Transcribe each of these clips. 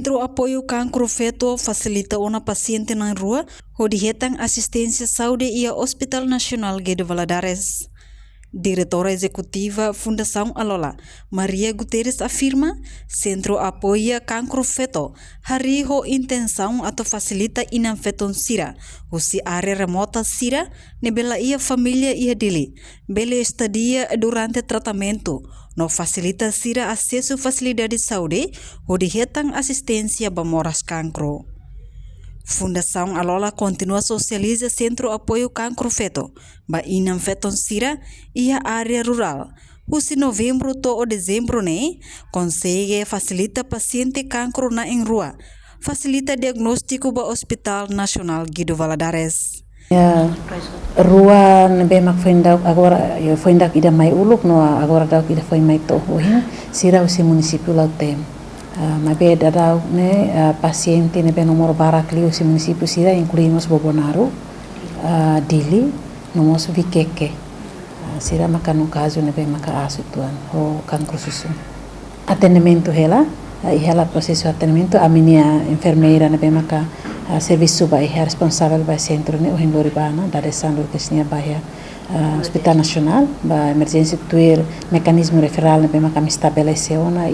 Centro Apoio Cancro Feto facilita una paciente na rua ho dihetang assistência saúde e Hospital Nacional de Valadares. Diretora Executiva Fundação Alola, Maria Guterres afirma, Centro apoia cancro feto, hari ho intenção atau facilita inam feton sira, usi área remota sira, nebela ia família ia dili, bele estadia durante tratamento, no facilita sira acesso facilidade saúde, ho dihetang assistência bamoras cancro. Fundação Alola continua socializa Centro Apoio Cancro Feto, ba inam feton sira e a área rural. Usi novembro to o dezembro ne, consegue facilita paciente cancro na em rua, facilita diagnóstico ba Hospital Nacional Guido Valadares. Rua nebe mak fendak agora eu fendak ida mai uluk no agora dak ida foi mai to hoin sira usi município lautem. Mabe dadau ne paciente nebe nomor barakli usi município sira incluímos Bobonaro, Dili, nomos Vikeke. Sira maka no caso nebe maka asu tuan o cancro susu. Atendimento hela, ihela processo atendimento a minha enfermeira nebe maka serviço vai responsável vai centro ne o Loribana da Sandro Cristina Bahia Hospital Nacional ba emergência tuir mecanismo referral ne maka estabeleceu na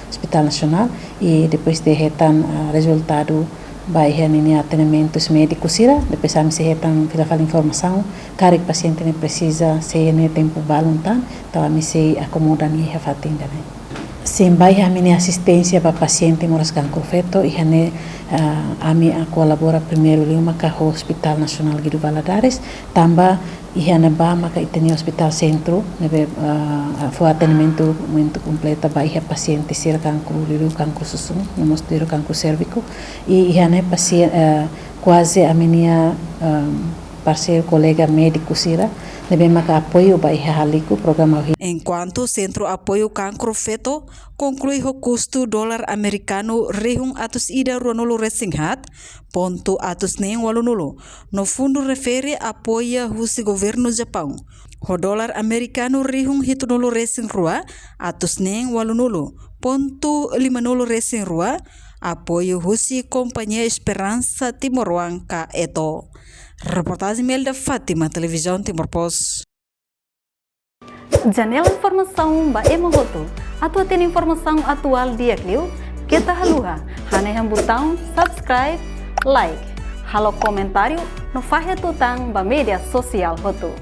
Hospital Nacional e depois de retan resultado vai nini atendimentos médicos sira depois a se retan pela fala informação cada paciente ne precisa se ne tempo baluntan então a se acomoda ni fatinda ne sim vai a minha assistência para paciente moras cancro feto e ne a minha colabora primeiro lima ka Hospital Nacional Guido Valadares tamba e na ba maka iteni Hospital Centro nebe foi atendimento muito completo ba ia paciente sira cancro lilu cancro susu nomos tiro cancro cérvico e ne paciente quase a minha parceiro colega médico sira nebe maka apoio ba ia haliku programa. Enquanto Centro Apoio Cancro Feto conclui o custo dólar americano rehung atus ida ruanulu resinghat ponto atus neng walunulu no fundo refere apoia husi governo Japão o dólar americano rehung hitunulu resing rua atus neng walunulu ponto limanulu resing rua apoio husi Companhia Esperança Timor-Wang ka eto. Reportagem Melda Fátima, Televisão Timor Post. Janela informação ba emohoto. Atua tem informação atual dia kliu. Kita haluha. Haneham botão subscribe, like. Halo comentário no fahe tutang ba media sosial hotu.